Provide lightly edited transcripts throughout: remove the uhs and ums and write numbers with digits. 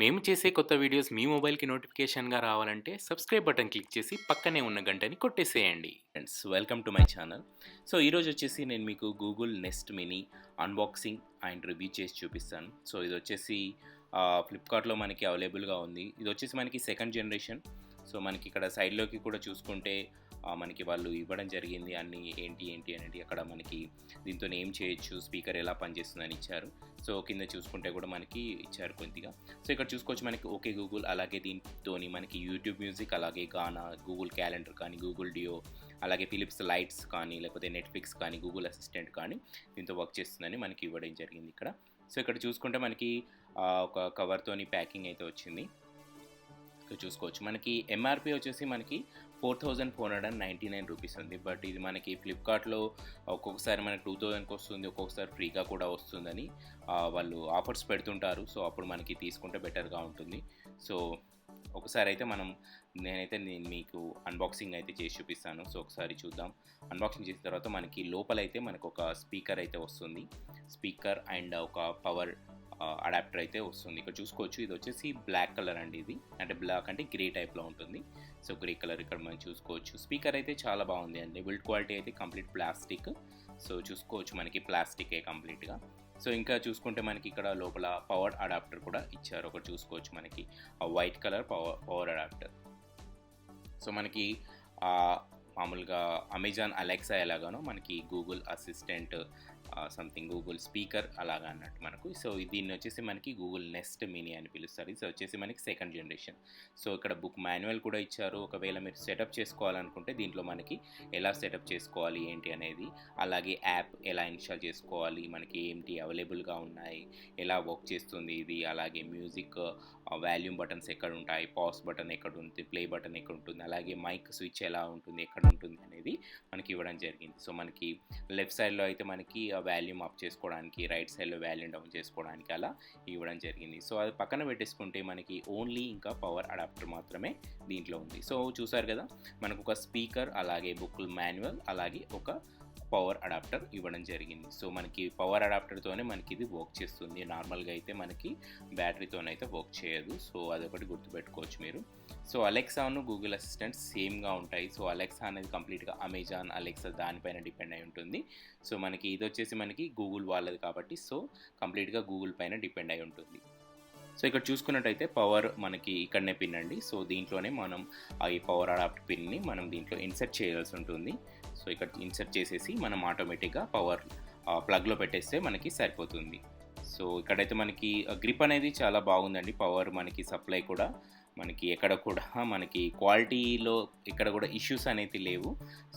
మేము చేసే కొత్త వీడియోస్ మీ మొబైల్‌కి నోటిఫికేషన్‌గా రావాలంటే సబ్స్క్రైబ్ బటన్ క్లిక్ చేసి పక్కనే ఉన్న గంటని కొట్టేసేయండి. Friends welcome to my channel. So ఈరోజు వచ్చేసి నేను మీకు Google nest mini unboxing and review చేసి చూపిస్తాను. సో ఇది వచ్చేసి ఫ్లిప్‌కార్ట్‌లో మనకి అవైలబుల్‌గా ఉంది. ఇది వచ్చేసి మనకి సెకండ్ జనరేషన్. సో మనకి ఇక్కడ సైడ్‌లోకి కూడా చూసుకుంటే మనకి వాళ్ళు ఇవ్వడం జరిగింది అన్నీ ఏంటి అనేది అక్కడ మనకి దీంతో ఏం చేయొచ్చు, స్పీకర్ ఎలా పనిచేస్తుందని ఇచ్చారు. సో కింద చూసుకుంటే కూడా మనకి ఇచ్చారు కొద్దిగా. సో ఇక్కడ చూసుకోవచ్చు మనకి ఓకే గూగుల్, అలాగే దీంతోని మనకి యూట్యూబ్ మ్యూజిక్, అలాగే గానా, గూగుల్ క్యాలెండర్ కానీ, గూగుల్ డియో, అలాగే ఫిలిప్స్ లైట్స్ కానీ, లేకపోతే నెట్ఫ్లిక్స్ కానీ, గూగుల్ అసిస్టెంట్ కానీ దీంతో వర్క్ చేస్తుందని మనకి ఇవ్వడం జరిగింది ఇక్కడ. సో ఇక్కడ చూసుకుంటే మనకి ఒక కవర్తోని ప్యాకింగ్ అయితే వచ్చింది. ఇక్కడ చూసుకోవచ్చు మనకి ఎంఆర్పి వచ్చేసి మనకి 4499 రూపీస్ ఉంది. బట్ ఇది మనకి ఫ్లిప్కార్ట్లో ఒక్కొక్కసారి మనకి 2000కి వస్తుంది, ఒక్కొక్కసారి ఫ్రీగా కూడా వస్తుందని వాళ్ళు ఆఫర్స్ పెడుతుంటారు. సో అప్పుడు మనకి తీసుకుంటే బెటర్గా ఉంటుంది. సో ఒకసారి అయితే నేనైతే మీకు అన్బాక్సింగ్ అయితే చేసి చూపిస్తాను. సో ఒకసారి చూద్దాం. అన్బాక్సింగ్ చేసిన తర్వాత మనకి లోపలైతే మనకు ఒక స్పీకర్ అయితే వస్తుంది. స్పీకర్ అండ్ ఒక పవర్ అడాప్టర్ అయితే వస్తుంది. ఇక్కడ చూసుకోవచ్చు ఇది వచ్చేసి బ్లాక్ కలర్ అండి. ఇది అంటే బ్లాక్ అంటే గ్రే టైప్లో ఉంటుంది. సో గ్రే కలర్ ఇక్కడ మనం చూసుకోవచ్చు. స్పీకర్ అయితే చాలా బాగుంది అండి. బిల్డ్ క్వాలిటీ అయితే కంప్లీట్ ప్లాస్టిక్. సో చూసుకోవచ్చు మనకి ప్లాస్టికే కంప్లీట్గా. సో ఇంకా చూసుకుంటే మనకి ఇక్కడ లోపల పవర్ అడాప్టర్ కూడా ఇచ్చారు. ఒకటి చూసుకోవచ్చు మనకి white colour power adapter. So మనకి మామూలుగా అమెజాన్ అలెక్సా ఎలాగానో మనకి Google assistant something Google speaker అలాగా అన్నట్టు మనకు. సో దీన్ని వచ్చేసి మనకి గూగుల్ నెస్ట్ మినీ అని పిలుస్తారు. ఇది వచ్చేసి మనకి సెకండ్ జనరేషన్. సో ఇక్కడ బుక్ మాన్యువల్ కూడా ఇచ్చారు. ఒకవేళ మీరు సెటప్ చేసుకోవాలనుకుంటే దీంట్లో మనకి ఎలా సెటప్ చేసుకోవాలి ఏంటి అనేది, అలాగే యాప్ ఎలా ఇన్స్టాల్ చేసుకోవాలి, మనకి ఏంటి అవైలబుల్గా ఉన్నాయి, ఎలా వర్క్ చేస్తుంది ఇది, అలాగే మ్యూజిక్ వాల్యూమ్ బటన్స్ ఎక్కడ ఉంటాయి, పాజ్ బటన్ ఎక్కడ ఉంటుంది, ప్లే బటన్ ఎక్కడ ఉంటుంది, అలాగే మైక్ స్విచ్ ఎలా ఉంటుంది, ఎక్కడ ఉంటుంది అనేది మనకి ఇవ్వడం జరిగింది. సో మనకి లెఫ్ట్ సైడ్లో అయితే మనకి వాల్యూమ్ అప్ చేసుకోవడానికి, రైట్ సైడ్లో వాల్యూమ్ డౌన్ చేసుకోవడానికి అలా ఇవ్వడం జరిగింది. సో అది పక్కన పెట్టేసుకుంటే మనకి ఓన్లీ ఇంకా పవర్ అడాప్టర్ మాత్రమే దీంట్లో ఉంది. సో చూసారు కదా మనకు ఒక స్పీకర్, అలాగే బుక్ మాన్యువల్, అలాగే ఒక పవర్ అడాప్టర్ ఇవ్వడం జరిగింది. సో మనకి పవర్ అడాప్టర్తోనే మనకి ఇది వర్క్ చేస్తుంది. నార్మల్గా అయితే మనకి బ్యాటరీతోనైతే వర్క్ చేయదు. సో అదొకటి గుర్తుపెట్టుకోవచ్చు మీరు. సో అలెక్సాను గూగుల్ అసిస్టెంట్ సేమ్గా ఉంటాయి. సో అలెక్సా అనేది కంప్లీట్గా అమెజాన్ అలెక్సా దానిపైన డిపెండ్ అయి ఉంటుంది. సో మనకి ఇది వచ్చేసి మనకి గూగుల్ వాళ్ళది కాబట్టి సో కంప్లీట్గా గూగుల్ పైన డిపెండ్ అయి ఉంటుంది. సో ఇక్కడ చూసుకున్నట్టయితే పవర్ మనకి ఇక్కడనే పిన్ అండి. సో దీంట్లోనే మనం ఈ పవర్ అడాప్టర్ పిన్ని మనం దీంట్లో ఇన్సర్ట్ చేయాల్సి ఉంటుంది. సో ఇక్కడ ఇన్సర్ట్ చేసేసి మనం ఆటోమేటిక్గా పవర్ ప్లగ్లో పెట్టేస్తే మనకి సరిపోతుంది. సో ఇక్కడైతే మనకి గ్రిప్ అనేది చాలా బాగుందండి. పవర్ మనకి సప్లై కూడా మనకి ఎక్కడ కూడా మనకి క్వాలిటీలో ఇక్కడ కూడా ఇష్యూస్ అనేది లేవు.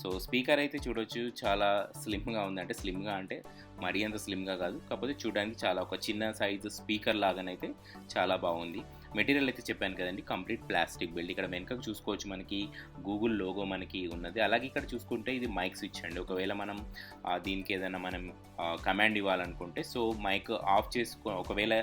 సో స్పీకర్ అయితే చూడొచ్చు చాలా స్లిమ్గా ఉంది. అంటే స్లిమ్గా అంటే మరీ అంత స్లిమ్గా కాదు, కాకపోతే చూడడానికి చాలా ఒక చిన్న సైజు స్పీకర్ లాగానైతే చాలా బాగుంది. మెటీరియల్ అయితే చెప్పాను కదండి, కంప్లీట్ ప్లాస్టిక్ బిల్డ్. ఇక్కడ వెనకకు చూసుకోవచ్చు మనకి గూగుల్ లోగో మనకి ఉన్నది. అలాగే ఇక్కడ చూసుకుంటే ఇది మైక్ స్విచ్ అండి. ఒకవేళ మనం దీనికి ఏదైనా మనం కమాండ్ ఇవ్వాలనుకుంటే సో మైక్ ఆఫ్ ఒకవేళ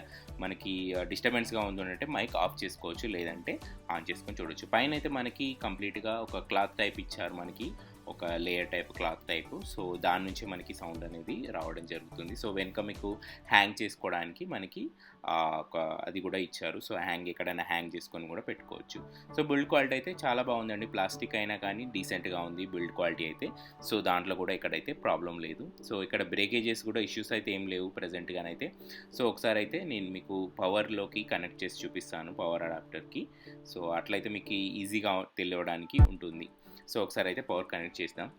మనకి డిస్టర్బెన్స్గా ఉందంటే మైక్ ఆఫ్ చేసుకోవచ్చు, లేదంటే ఆన్ చేసుకొని చూడొచ్చు. పైన అయితే మనకి కంప్లీట్గా ఒక క్లాత్ టైప్ ఇచ్చారు, మనకి ఒక layer type cloth type. So దాని నుంచి మనకి సౌండ్ అనేది రావడం జరుగుతుంది. సో వెనుక మీకు హ్యాంగ్ చేసుకోవడానికి మనకి ఒక అది కూడా ఇచ్చారు. సో ఎక్కడైనా హ్యాంగ్ చేసుకొని కూడా పెట్టుకోవచ్చు. సో బిల్డ్ క్వాలిటీ అయితే చాలా బాగుందండి. ప్లాస్టిక్ అయినా కానీ డీసెంట్గా ఉంది బిల్డ్ క్వాలిటీ అయితే. సో దాంట్లో కూడా ఇక్కడైతే ప్రాబ్లం లేదు. సో ఇక్కడ బ్రేకేజెస్ కూడా ఇష్యూస్ అయితే ఏం లేవు ప్రజెంట్గానైతే. సో ఒకసారి అయితే నేను మీకు పవర్లోకి కనెక్ట్ చేసి చూపిస్తాను, పవర్ అడాప్టర్కి. సో అట్లయితే మీకు ఈజీగా తెలియడానికి ఉంటుంది. సో ఒకసారి అయితే పవర్ కనెక్ట్ చేద్దాం.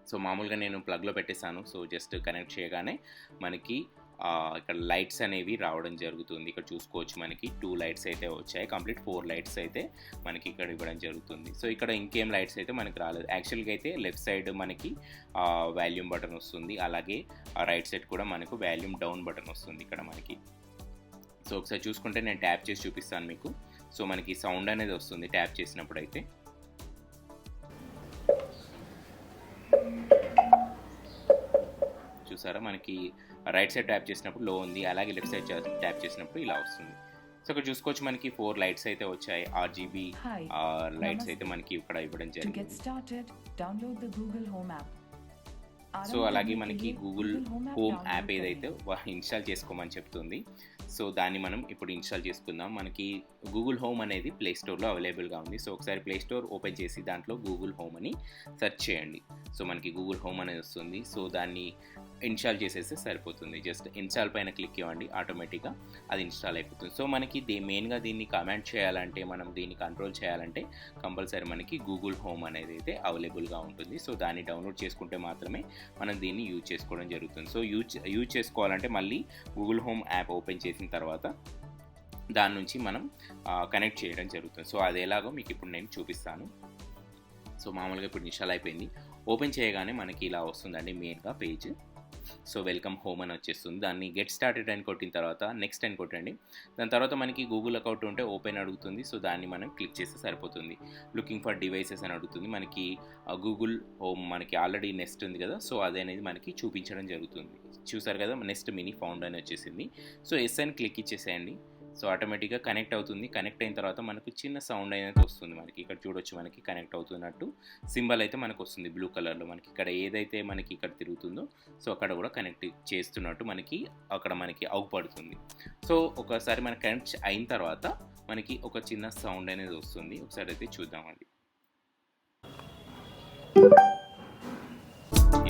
సో మామూలుగా నేను ప్లగ్లో పెట్టేసాను. సో జస్ట్ కనెక్ట్ చేయగానే మనకి ఇక్కడ లైట్స్ అనేవి రావడం జరుగుతుంది. ఇక్కడ చూసుకోవచ్చు మనకి 2 లైట్స్ అయితే వచ్చాయి. కంప్లీట్ 4 లైట్స్ అయితే మనకి ఇక్కడ ఇవ్వడం జరుగుతుంది. సో ఇక్కడ ఇంకేం లైట్స్ అయితే మనకి రాలేదు. యాక్చువల్గా అయితే లెఫ్ట్ సైడ్ మనకి వాల్యూమ్ బటన్ వస్తుంది, అలాగే రైట్ సైడ్ కూడా మనకు వాల్యూమ్ డౌన్ బటన్ వస్తుంది ఇక్కడ మనకి. సో ఒకసారి చూసుకుంటే నేను ట్యాప్ చేసి చూపిస్తాను మీకు. సో మనకి సౌండ్ అనేది వస్తుంది ట్యాప్ చేసినప్పుడు అయితే. చూసారా మనకి రైట్ సైడ్ ట్యాప్ చేసినప్పుడు లో ఉంది, అలాగే లెఫ్ట్ సైడ్ ట్యాప్ చేసినప్పుడు ఇలా వస్తుంది. సో ఇక్కడ చూసుకోవచ్చు మనకి 4 లైట్స్ అయితే వచ్చాయి. RGB లైట్స్ అయితే మనకి ఇక్కడ ఇవ్వడం జరిగింది. సో అలాగే మనకి గూగుల్ హోమ్ యాప్ ఏదైతే ఇన్స్టాల్ చేసుకోమని చెప్తుంది. సో దాన్ని మనం ఇప్పుడు ఇన్స్టాల్ చేసుకుందాం. మనకి గూగుల్ హోమ్ అనేది ప్లే స్టోర్లో అవైలబుల్గా ఉంది. సో ఒకసారి ప్లే స్టోర్ ఓపెన్ చేసి దాంట్లో గూగుల్ హోమ్ అని సెర్చ్ చేయండి. సో మనకి గూగుల్ హోమ్ అనేది వస్తుంది. సో దాన్ని ఇన్స్టాల్ చేసేస్తే సరిపోతుంది. జస్ట్ ఇన్స్టాల్ పైన క్లిక్ ఇవ్వండి, ఆటోమేటిక్గా అది ఇన్స్టాల్ అయిపోతుంది. సో మనకి మెయిన్గా దీన్ని కమాండ్ చేయాలంటే, మనం దీన్ని కంట్రోల్ చేయాలంటే కంపల్సరీ మనకి గూగుల్ హోమ్ అనేది అయితే అవైలబుల్గా ఉంటుంది. సో దాన్ని డౌన్లోడ్ చేసుకుంటే మాత్రమే మనం దీన్ని యూజ్ చేసుకోవడం జరుగుతుంది. సో యూజ్ చేసుకోవాలంటే మళ్ళీ గూగుల్ హోమ్ యాప్ ఓపెన్ చేసిన తర్వాత దాని నుంచి మనం కనెక్ట్ చేయడం జరుగుతుంది. సో అది ఎలాగో మీకు ఇప్పుడు నేను చూపిస్తాను. సో మామూలుగా ఇప్పుడు ఇన్స్టాల్ అయిపోయింది. ఓపెన్ చేయగానే మనకి ఇలా వస్తుందండి మెయిన్గా పేజ్. సో వెల్కమ్ హోమ్ అని వచ్చేస్తుంది. దాన్ని గెట్ స్టార్టెడ్ అని కొట్టిన తర్వాత నెక్స్ట్ అని కొట్టండి. దాని తర్వాత మనకి గూగుల్ అకౌంట్ ఉంటే ఓపెన్ అడుగుతుంది. సో దాన్ని మనం క్లిక్ చేస్తే సరిపోతుంది. లుకింగ్ ఫర్ డివైసెస్ అని అడుగుతుంది. మనకి గూగుల్ హోమ్ మనకి ఆల్రెడీ నెస్ట్ ఉంది కదా, సో అదే అనేది మనకి చూపించడం జరుగుతుంది. చూసారు కదా, నెస్ట్ మినీ ఫౌండ్ అని వచ్చేసింది. సో ఎస్ అని క్లిక్ ఇచ్చేసేయండి. సో ఆటోమేటిక్గా కనెక్ట్ అవుతుంది. కనెక్ట్ అయిన తర్వాత మనకు చిన్న సౌండ్ అనేది వస్తుంది. మనకి ఇక్కడ చూడొచ్చు, మనకి కనెక్ట్ అవుతున్నట్టు సింబల్ అయితే మనకు వస్తుంది బ్లూ కలర్లో. మనకి ఇక్కడ ఏదైతే మనకి ఇక్కడ తిరుగుతుందో సో అక్కడ కూడా కనెక్ట్ చేస్తున్నట్టు మనకి అక్కడ మనకి అవుపడుతుంది. సో ఒకసారి మనకి కనెక్ట్ అయిన తర్వాత మనకి ఒక చిన్న సౌండ్ అనేది వస్తుంది. ఒకసారి అయితే చూద్దామండి.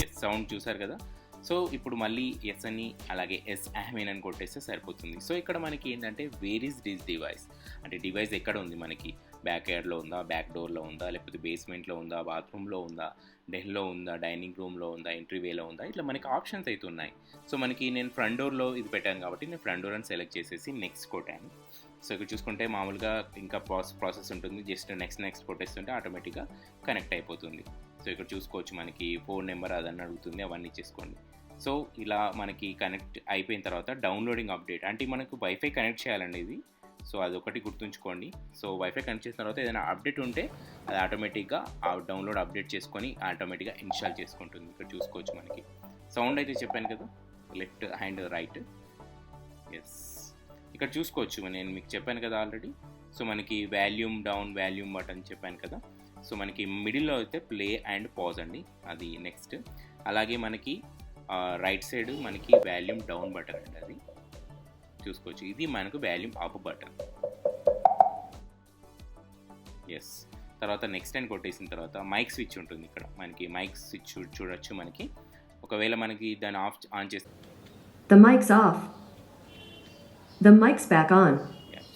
ఎస్ సౌండ్ చూసారు కదా. సో ఇప్పుడు మళ్ళీ ఎస్ అని అలాగే ఎస్ ఐమీన్ అని కొట్టేస్తే సరిపోతుంది. సో ఇక్కడ మనకి ఏంటంటే వేర్ ఈజ్ దిస్ డివైస్, అంటే డివైస్ ఎక్కడ ఉంది, మనకి బ్యాక్ యార్డ్లో ఉందా, బ్యాక్ డోర్లో ఉందా, లేకపోతే బేస్మెంట్లో ఉందా, బాత్రూంలో ఉందా, డెన్లో ఉందా, డైనింగ్ రూమ్లో ఉందా, ఎంట్రీవేలో ఉందా, ఇట్లా మనకి ఆప్షన్స్ అయితే ఉన్నాయి. సో మనకి నేను ఫ్రంట్ డోర్లో ఇది పెట్టాను కాబట్టి నేను ఫ్రంట్ డోర్ అని సెలెక్ట్ చేసేసి నెక్స్ట్ కొట్టాను. సో ఇక్కడ చూసుకుంటే మామూలుగా ఇంకా ప్రాసెస్ ఉంటుంది. జస్ట్ నెక్స్ట్ కొట్టేస్తుంటే ఆటోమేటిక్గా కనెక్ట్ అయిపోతుంది. సో ఇక్కడ చూసుకోవచ్చు, మనకి ఫోన్ నెంబర్ అదని అడుగుతుంది, అవన్నీ చేసుకోండి. సో ఇలా మనకి కనెక్ట్ అయిపోయిన తర్వాత డౌన్లోడింగ్ అప్డేట్, అంటే మనకు వైఫై కనెక్ట్ చేయాలండి ఇది. సో అదొకటి గుర్తుంచుకోండి. సో వైఫై కనెక్ట్ చేసిన తర్వాత ఏదైనా అప్డేట్ ఉంటే అది ఆటోమేటిక్గా ఆ డౌన్లోడ్ అప్డేట్ చేసుకొని ఆటోమేటిక్గా ఇన్స్టాల్ చేసుకుంటుంది. ఇక్కడ చూసుకోవచ్చు, మనకి సౌండ్ అయితే చెప్పాను కదా, లెఫ్ట్ హ్యాండ్ రైట్. ఎస్ ఇక్కడ చూసుకోవచ్చు, నేను మీకు చెప్పాను కదా ఆల్రెడీ. సో మనకి వాల్యూమ్ డౌన్, వాల్యూమ్ బటన్ చెప్పాను కదా. సో మనకి మిడిల్లో అయితే ప్లే అండ్ పాజ్ అండి, అది నెక్స్ట్. అలాగే మనకి రైట్ సైడ్ మనకి వాల్యూమ్ డౌన్ బటన్ అండి, అది చూసుకోవచ్చు. ఇది మనకు వాల్యూమ్ అప్ బటన్. ఎస్ తర్వాత నెక్స్ట్ అని కొట్టేసిన తర్వాత మైక్ స్విచ్ ఉంటుంది. ఇక్కడ మనకి మైక్ స్విచ్ చూడొచ్చు. మనకి ఒకవేళ మనకి దాన్ని ఆన్ చేస్తే The mic's off. The mic's back on.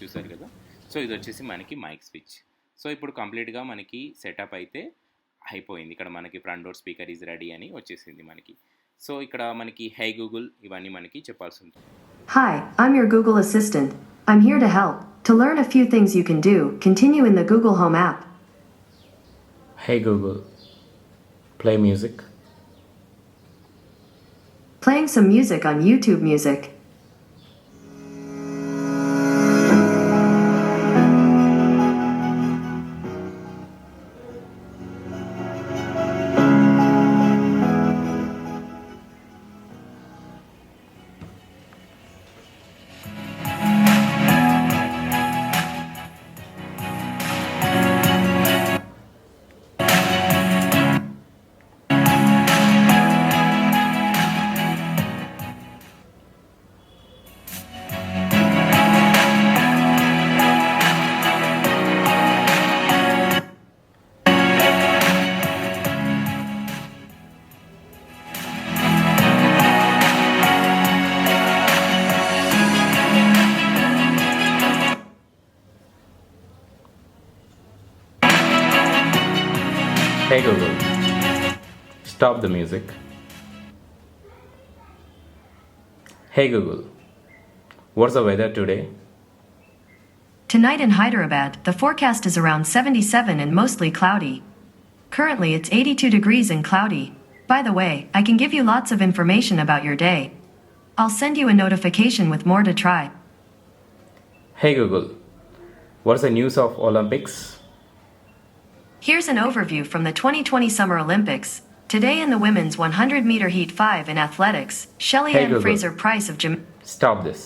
చూసారు కదా. సో ఇది వచ్చేసి మనకి మైక్ స్విచ్. సో ఇప్పుడు కంప్లీట్గా మనకి సెటప్ అయితే అయిపోయింది. ఇక్కడ మనకి front door speaker is ready అని వచ్చేసింది మనకి. సో ఇక్కడ మనకి హై గూగుల్ ఇవన్నీ మనకి చెప్పాల్సి ఉంటుంది. Hi, I'm your Google Assistant. I'm here to help. To learn a few things you can do, continue in the Google Home app. Hey Google, play music. Playing some music on YouTube Music. Hey Google, stop the music. Hey Google, what's the weather today? Tonight in Hyderabad, the forecast is around 77 and mostly cloudy. Currently it's 82 degrees and cloudy. By the way, I can give you lots of information about your day. I'll send you a notification with more to try. Hey Google, what's the news of Olympics? Here's an overview from the 2020 Summer Olympics. Today in the women's 100-meter heat 5 in athletics, Shelly Hey Ann Google. Fraser-Price of Stop this.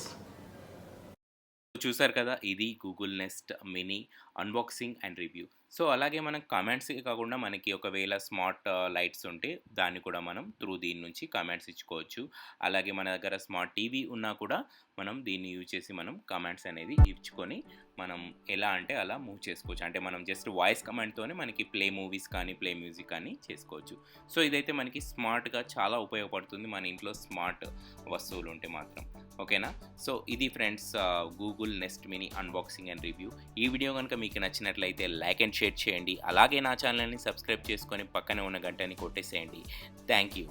చూసారు కదా, ఇది Google nest mini unboxing and review. So అలాగే మనం కమెంట్స్‌కి కాకుండా మనకి ఒకవేళ smart lights ఉంటే దాన్ని కూడా మనం త్రూ దీని నుంచి కమెంట్స్ ఇచ్చుకోవచ్చు. అలాగే మన దగ్గర స్మార్ట్ టీవీ ఉన్నా కూడా మనం దీన్ని యూజ్ చేసి మనం కమెంట్స్ అనేది ఇచ్చుకొని మనం ఎలా అంటే అలా మూవ్ చేసుకోవచ్చు. అంటే మనం జస్ట్ వాయిస్ కమాండ్‌తోనే మనకి ప్లే మూవీస్ కానీ, ప్లే మ్యూజిక్ కానీ చేసుకోవచ్చు. సో ఇదైతే మనకి స్మార్ట్‌గా చాలా ఉపయోగపడుతుంది మన ఇంట్లో స్మార్ట్ వస్తువులు ఉంటే మాత్రం. ఓకేనా? సో ఇది friends Google nest mini unboxing and review. ఈ వీడియో కనుక మీకు నచ్చినట్లయితే లైక్ అండ్ షేర్ చేయండి. అలాగే నా ఛానల్‌ని సబ్స్క్రైబ్ చేసుకొని పక్కనే ఉన్న గంటని కొట్టేసేయండి. Thank you.